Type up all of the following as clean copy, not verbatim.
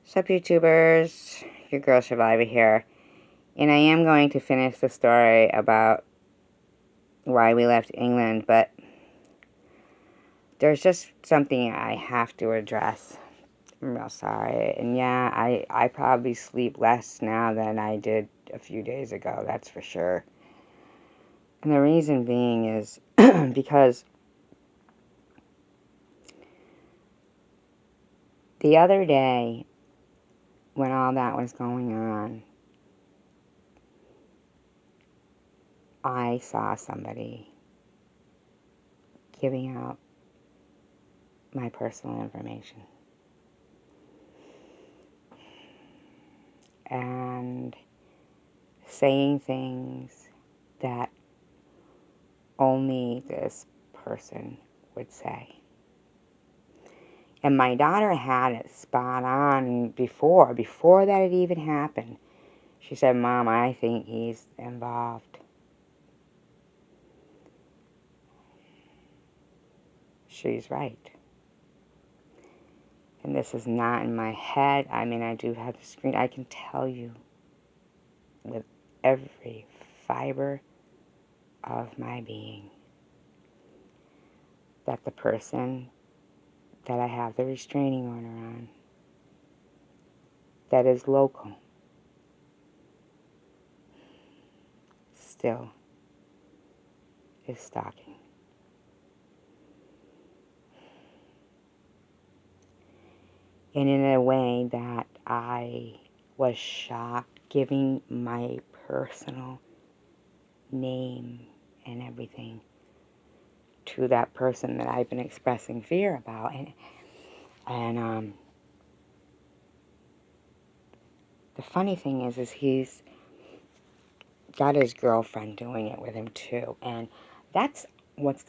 Sup YouTubers, your girl Survivor here, and I am going to finish the story about why we left England, but there's just something I have to address. I'm real sorry, and yeah, I probably sleep less now than I did a few days ago, that's for sure. And the reason being is because the other day, when all that was going on, I saw somebody giving out my personal information. And saying things that only this person would say. And my daughter had it spot on before that had even happened. She said, "Mom, I think he's involved." She's right. And this is not in my head. I mean, I do have the screen. I can tell you with every fiber of my being that the person that I have the restraining order on, that is local, still is stalking. And in a way that I was shocked, giving my personal name and everything to that person that I've been expressing fear about. And the funny thing is he's got his girlfriend doing it with him too. And that's what's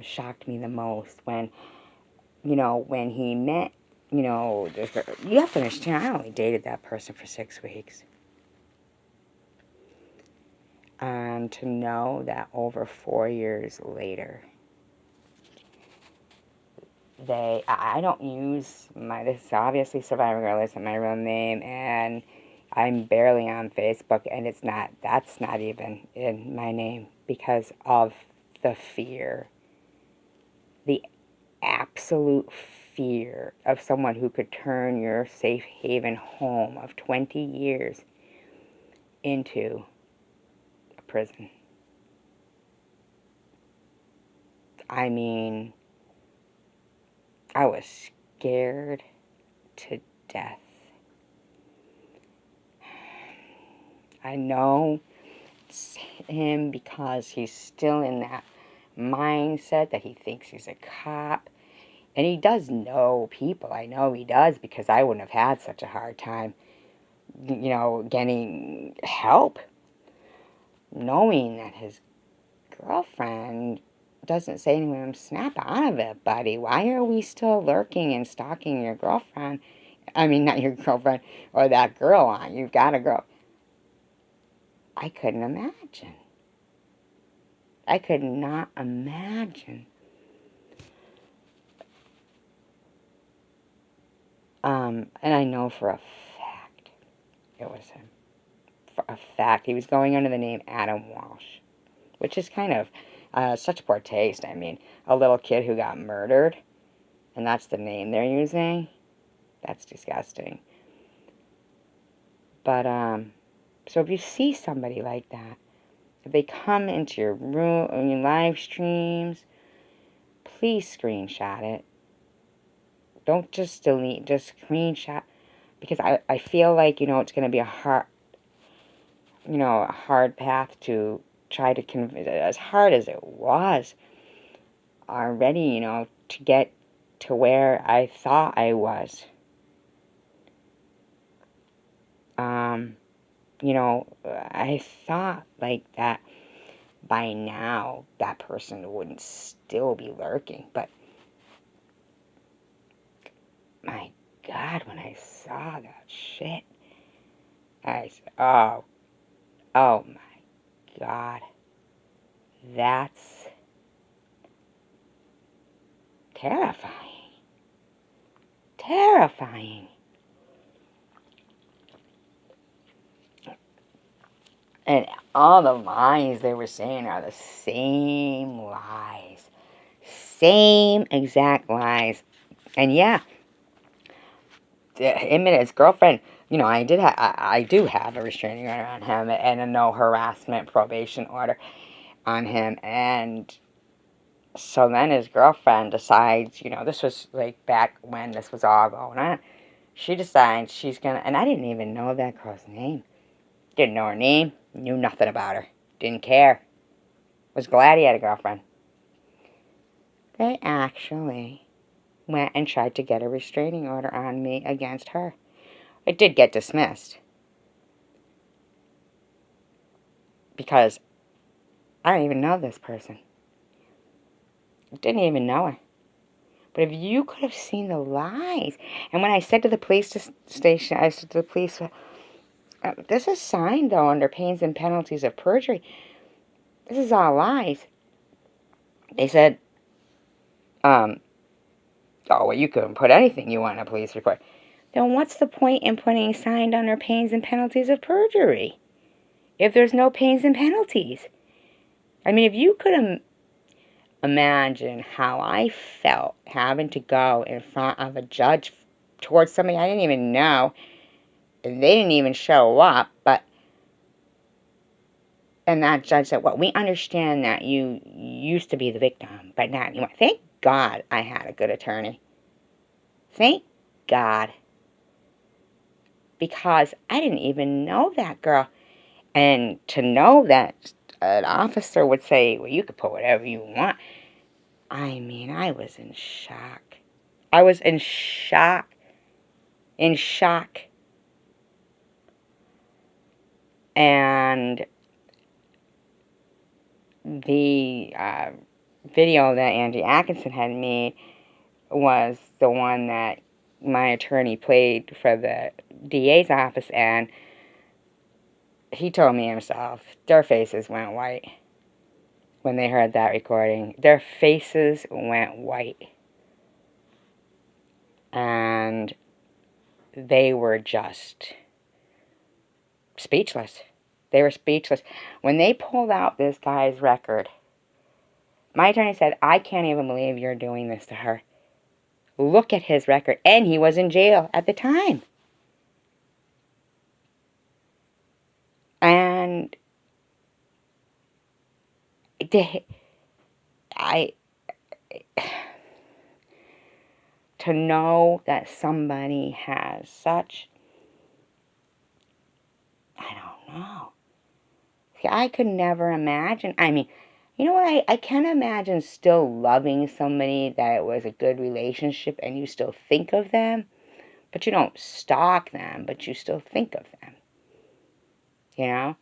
shocked me the most when, when he met, you have to understand, I only dated that person for 6 weeks. And to know that over 4 years later, I don't use this is obviously Survivorgirl isn't my real name, and I'm barely on Facebook, and that's not even in my name because of the fear, the absolute fear of someone who could turn your safe haven home of 20 years into a prison. I mean, I was scared to death. I know it's him because he's still in that mindset that he thinks he's a cop. And he does know people. I know he does because I wouldn't have had such a hard time, getting help. Knowing that his girlfriend doesn't say anything to him, snap out of it, buddy. Why are we still lurking and stalking your girlfriend? I mean, not your girlfriend or that girl on. You've got a girl. I couldn't imagine. I could not imagine. And I know for a fact it was him. For a fact. He was going under the name Adam Walsh, which is kind of such poor taste. I mean, a little kid who got murdered, and that's the name they're using. That's disgusting. But, so if you see somebody like that, if they come into your room, I mean, live streams, please screenshot it. Don't just delete, just screenshot. Because I feel like, it's going to be a hard path to try to convince, as hard as it was already, to get to where I thought I was. I thought like that by now that person wouldn't still be lurking, but my God, when I saw that shit, I said, oh my God, that's terrifying. Terrifying. And all the lies they were saying are the same lies. Same exact lies. And yeah, him and his girlfriend, you know, I do have a restraining order on him and a no harassment probation order on him. And so then his girlfriend decides, you know, this was like back when this was all going on. She decides she's gonna, and I didn't even know that girl's name. Didn't know her name, knew nothing about her, didn't care. Was glad he had a girlfriend. They actually went and tried to get a restraining order on me against her. It did get dismissed. Because I don't even know this person. Didn't even know her. But if you could have seen the lies. And when I said to the police station, I said to the police, this is signed, though, under pains and penalties of perjury. This is all lies. They said, oh, well, you couldn't put anything you want in a police report. Then what's the point in putting signed under pains and penalties of perjury if there's no pains and penalties? I mean, if you could imagine how I felt having to go in front of a judge towards somebody I didn't even know, and they didn't even show up, and that judge said, well, we understand that you used to be the victim, but not anymore. Thank God I had a good attorney. Thank God. Because I didn't even know that girl. And to know that an officer would say, well, you could put whatever you want. I mean, I was in shock. I was in shock. In shock. And the video that Angie Atkinson had made was the one that my attorney played for the DA's office, and he told me himself, their faces went white when they heard that recording. Their faces went white. And they were just speechless. They were speechless. When they pulled out this guy's record, my attorney said, I can't even believe you're doing this to her. Look at his record. And he was in jail at the time. And to know that somebody has such, I don't know. See, I could never imagine. I mean, you know what? I can imagine still loving somebody that it was a good relationship and you still think of them, but you don't stalk them, but you still think of them. You know?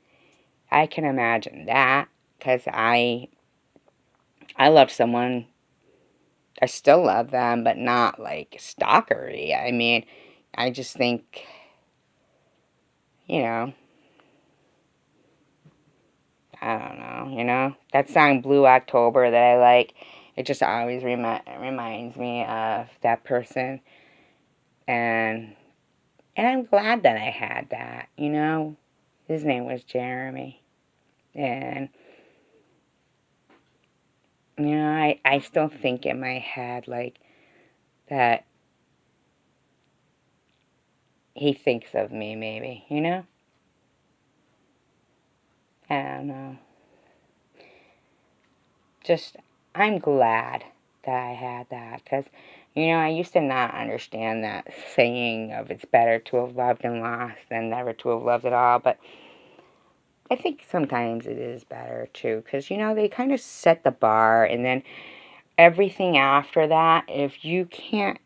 I can imagine that because I loved someone. I still love them, but not like stalkery. I mean, I just think, you know, I don't know, you know? That song Blue October that I like, it just always reminds me of that person. And I'm glad that I had that, you know? His name was Jeremy. And, you know, I still think in my head, like, that he thinks of me, maybe, you know? I don't know. Just, I'm glad that I had that, because, you know, I used to not understand that saying of it's better to have loved and lost than never to have loved at all, but I think sometimes it is better, too, because, you know, they kind of set the bar, and then everything after that, if you can't,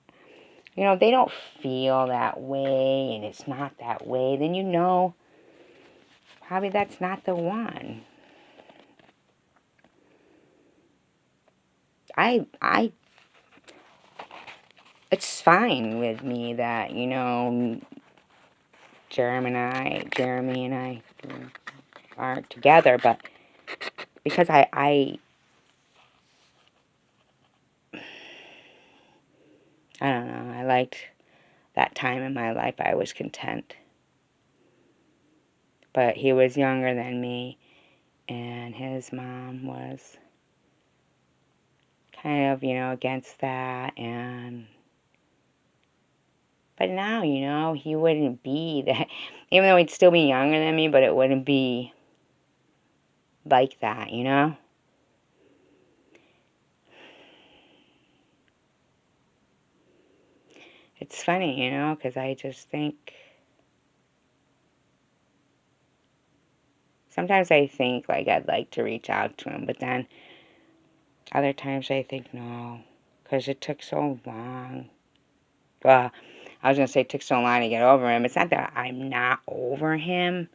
you know, they don't feel that way, and it's not that way, then you know, probably that's not the one. It's fine with me that, you know, Jeremy and I aren't together, but because I don't know, I liked that time in my life. I was content. But he was younger than me, and his mom was kind of, against that. But now, he wouldn't be that, even though he'd still be younger than me, but it wouldn't be like that, It's funny, because I just think, sometimes I think, like, I'd like to reach out to him, but then other times I think, no, because it took so long. Well, I was going to say it took so long to get over him. It's not that I'm not over him.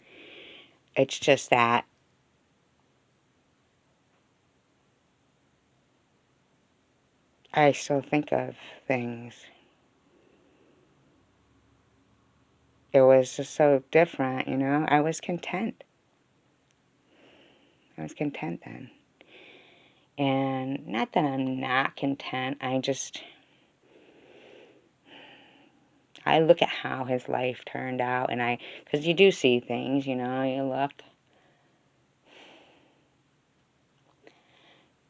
It's just that I still think of things. It was just so different, I was content. I was content then. And not that I'm not content, I look at how his life turned out, and because you do see things, you look.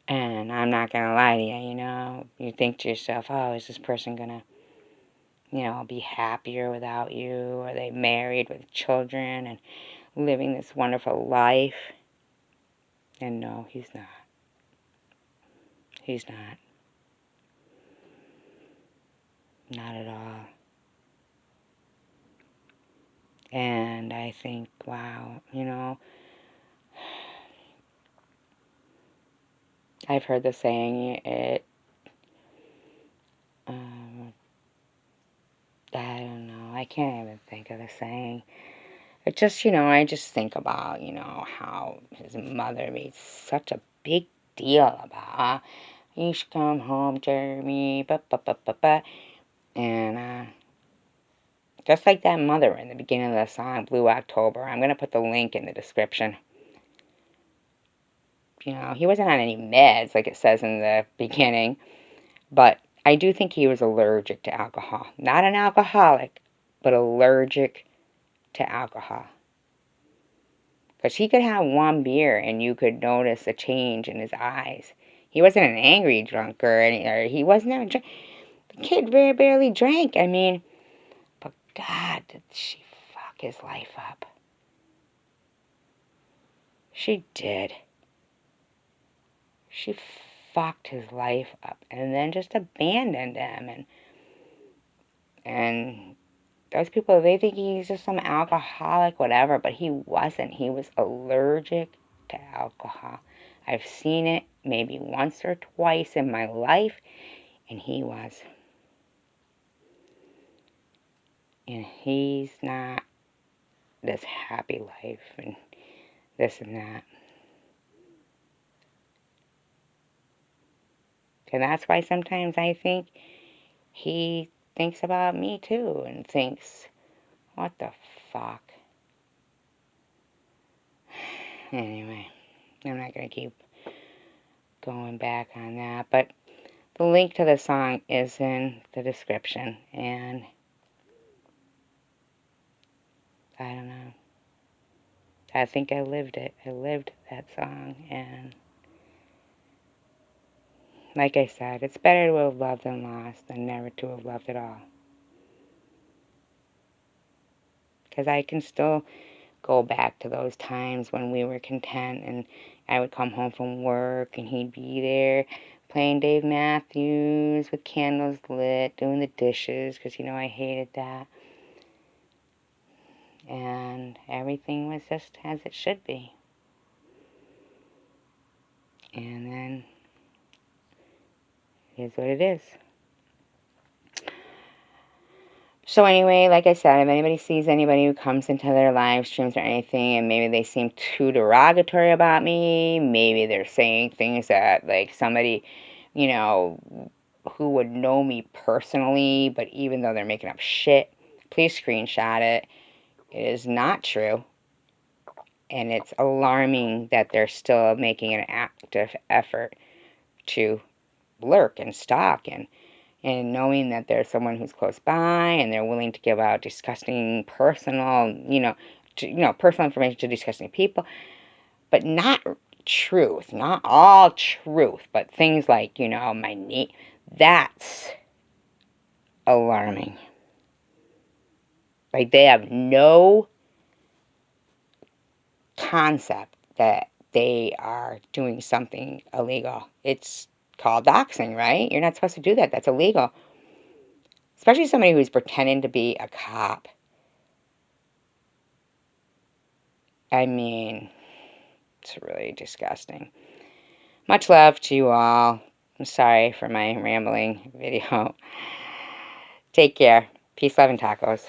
And I'm not going to lie to you, you think to yourself, oh, is this person going to, be happier without you? Are they married with children and living this wonderful life? And no, he's not. He's not. Not at all. And I think, wow, I've heard the saying, I don't know, I can't even think of the saying. It just, I just think about, how his mother made such a big deal about, you should come home, Jeremy, and, just like that mother in the beginning of the song, Blue October. I'm going to put the link in the description. He wasn't on any meds, like it says in the beginning, but I do think he was allergic to alcohol. Not an alcoholic, but allergic to alcohol. Because he could have one beer and you could notice a change in his eyes. He wasn't an angry drunk or he wasn't a drunk. The kid barely drank. I mean, but God, did she fuck his life up. She did. She fucked his life up and then just abandoned him. And those people, they think he's just some alcoholic, whatever, but he wasn't. He was allergic to alcohol. I've seen it maybe once or twice in my life, and he was. And he's not this happy life and this and that. And that's why sometimes I think he thinks about me too and thinks, what the fuck? Anyway, I'm not going to keep going back on that, but the link to the song is in the description, and I don't know. I think I lived it. I lived that song, and like I said, it's better to have loved and lost than never to have loved at all. Because I can still go back to those times when we were content, and I would come home from work, and he'd be there playing Dave Matthews with candles lit, doing the dishes, because, I hated that. And everything was just as it should be. And then, it is what it is. So anyway, like I said, if anybody sees anybody who comes into their live streams or anything, and maybe they seem too derogatory about me, maybe they're saying things that, like, somebody, who would know me personally, but even though they're making up shit, please screenshot it. It is not true. And it's alarming that they're still making an active effort to lurk and stalk and knowing that there's someone who's close by and they're willing to give out disgusting, personal, personal information to disgusting people, but not truth, not all truth, but things like, my name. That's alarming. Like, they have no concept that they are doing something illegal. It's called doxing, right? You're not supposed to do that. That's illegal. Especially somebody who's pretending to be a cop. I mean, it's really disgusting. Much love to you all. I'm sorry for my rambling video. Take care. Peace, love, and tacos.